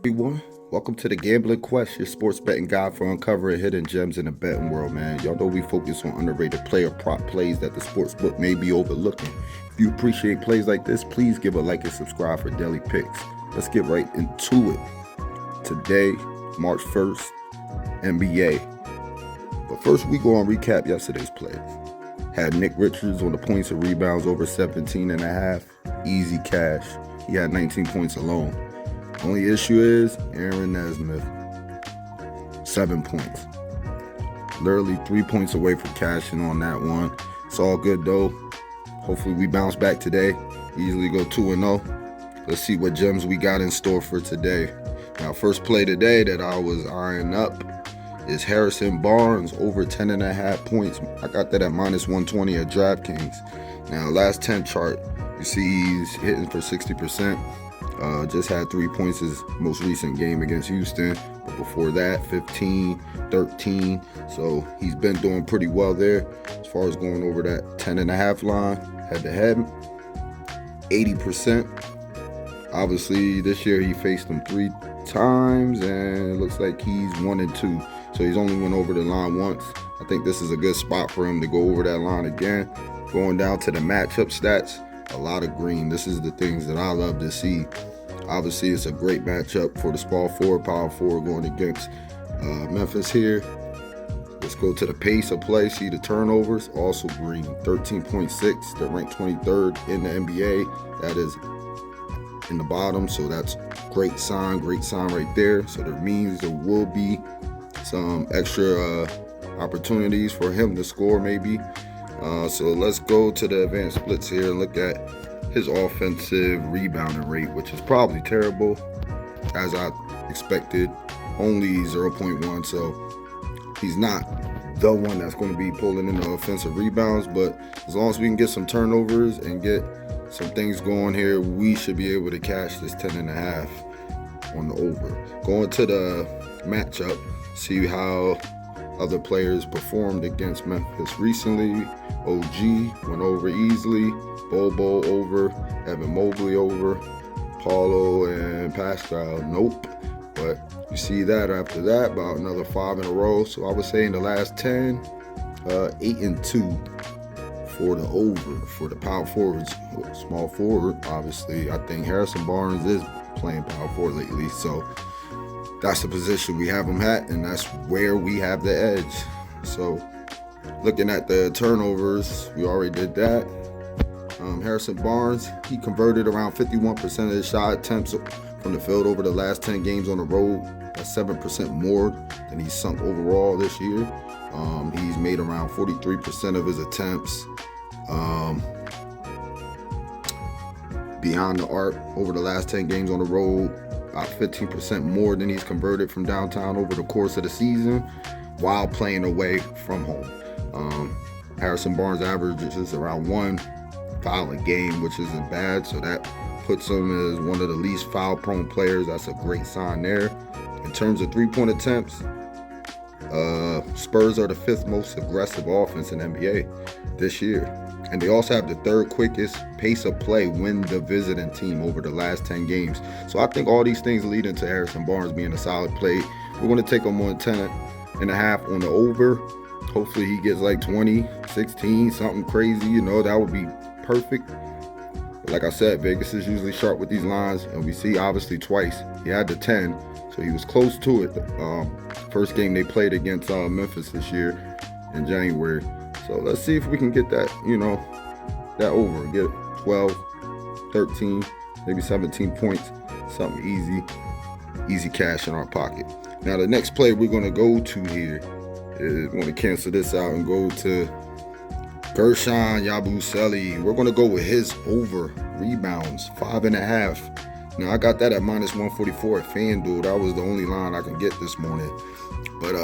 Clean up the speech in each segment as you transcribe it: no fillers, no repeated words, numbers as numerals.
Everyone, welcome to the Gambling Quest, your sports betting guide for uncovering hidden gems in the betting world, man. Y'all know we focus on underrated player prop plays that the sports book may be overlooking. If you appreciate plays like this, please give a like and subscribe for daily picks. Let's get right into it. Today, March 1st, NBA. But first, we go on recap yesterday's plays. Had Nick Richards on the points and rebounds over 17.5. Easy cash. He had 19 points alone. Only issue is Aaron Nesmith, 7 points. Literally 3 points away from cashing on that one. It's all good though. Hopefully we bounce back today. Easily go 2-0. Let's see what gems we got in store for today. Now, first play today that I was eyeing up is Harrison Barnes over 10.5 points. I got that at -120 at DraftKings. Now, last 10 chart, you see he's hitting for 60%. Just had 3 points his most recent game against Houston, but before that 15, 13. So he's been doing pretty well there as far as going over that 10.5 line head to head. 80%. Obviously this year he faced them 3 times and it looks like he's 1-2. So he's only went over the line once. I think this is a good spot for him to go over that line again. Going down to the matchup stats, a lot of green. This is the things that I love to see. Obviously, it's a great matchup for the small forward, power forward going against Memphis here. Let's go to the pace of play. See the turnovers, also green. 13.6. They're ranked 23rd in the NBA. That is in the bottom, so that's great sign right there. So that means there will be some extra opportunities for him to score maybe. So let's go to the advanced splits here and look at his offensive rebounding rate, which is probably terrible, as I expected, only 0.1. So he's not the one that's going to be pulling in the offensive rebounds, but as long as we can get some turnovers and get some things going here, we should be able to cash this 10.5 on the over. Going to the matchup, see how other players performed against Memphis recently. OG went over easily. Bobo over. Evan Mobley over. Paulo and Pascal, nope. But you see that after that, about another 5 in a row. So I would say in the last 10, 8-2 for the over for the power forwards. Small forward, obviously. I think Harrison Barnes is playing power forward lately. So that's the position we have him at, and that's where we have the edge. So looking at the turnovers, we already did that. Harrison Barnes, he converted around 51% of his shot attempts from the field over the last 10 games on the road. That's 7% more than he's sunk overall this year. He's made around 43% of his attempts beyond the arc over the last 10 games on the road. About 15% more than he's converted from downtown over the course of the season while playing away from home. Harrison Barnes averages around 1 foul a game, which isn't bad, so that puts him as one of the least foul-prone players. That's a great sign there. In terms of three-point attempts, Spurs are the 5th most aggressive offense in NBA this year. And they also have the 3rd quickest pace of play when the visiting team over the last 10 games. So I think all these things lead into Harrison Barnes being a solid play. We're going to take him on 10.5 on the over. Hopefully he gets like 20, 16, something crazy. You know, that would be perfect. But like I said, Vegas is usually sharp with these lines. And we see obviously twice. He had the 10, so he was close to it. First game they played against Memphis this year in January. So let's see if we can get that, that over. Get 12, 13, maybe 17 points. Something easy cash in our pocket. Now the next play we're going to go to here is we're going to cancel this out and go to Gershon Yabusele. We're going to go with his over rebounds, 5.5. Now I got that at -144 at FanDuel. That was the only line I can get this morning. But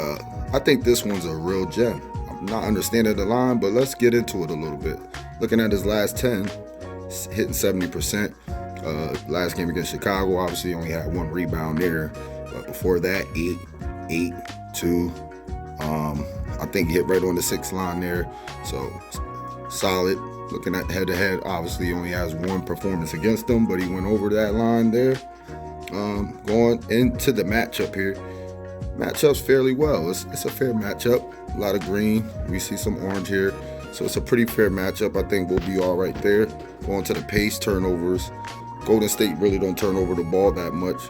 I think this one's a real gem. Not understanding the line, but let's get into it a little bit. Looking at his last 10, hitting 70%. Last game against Chicago, obviously only had 1 rebound there. But before that, 8, 2. I think he hit right on the 6th line there. So solid. Looking at head-to-head, obviously he only has 1 performance against them, but he went over that line there. Going into the matchup here, matchups fairly well. It's a fair matchup. A lot of green. We see some orange here. So it's a pretty fair matchup. I think we'll be all right there. Going to the pace, turnovers. Golden State really don't turn over the ball that much.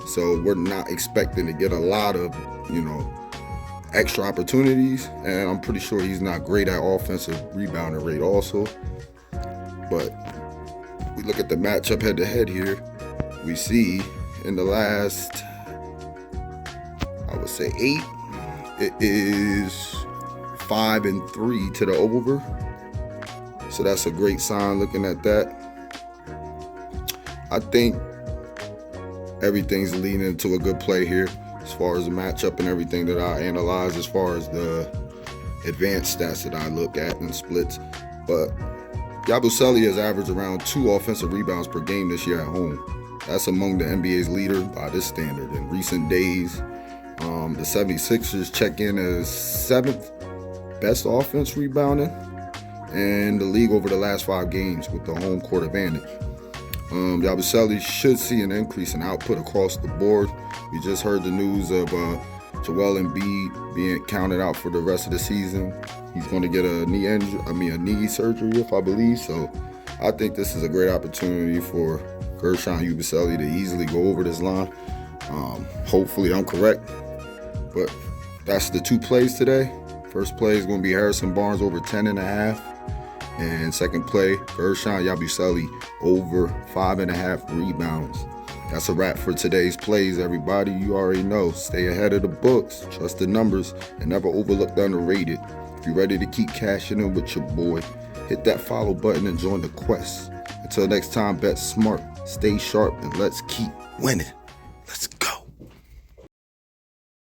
So we're not expecting to get a lot of, extra opportunities. And I'm pretty sure he's not great at offensive rebounding rate also. But we look at the matchup head to head here. We see in the last, I would say 8, it is 5-3 to the over. So that's a great sign looking at that. I think everything's leading into a good play here as far as the matchup and everything that I analyze as far as the advanced stats that I look at and splits. But Yabusele has averaged around 2 offensive rebounds per game this year at home. That's among the NBA's leader by this standard. In recent days, the 76ers check in as 7th best offense rebounding in the league over the last 5 games with the home court advantage. Yabusele should see an increase in output across the board. We just heard the news of Joel Embiid being counted out for the rest of the season. He's going to get a knee surgery, if I believe. So I think this is a great opportunity for Gershon Yabusele to easily go over this line. Hopefully I'm correct. But that's the 2 plays today. First play is going to be Harrison Barnes over 10.5. And second play, Gershon Yabusele over 5.5 rebounds. That's a wrap for today's plays, everybody. You already know. Stay ahead of the books, trust the numbers, and never overlook the underrated. If you're ready to keep cashing in with your boy, hit that follow button and join the quest. Until next time, bet smart, stay sharp, and let's keep winning.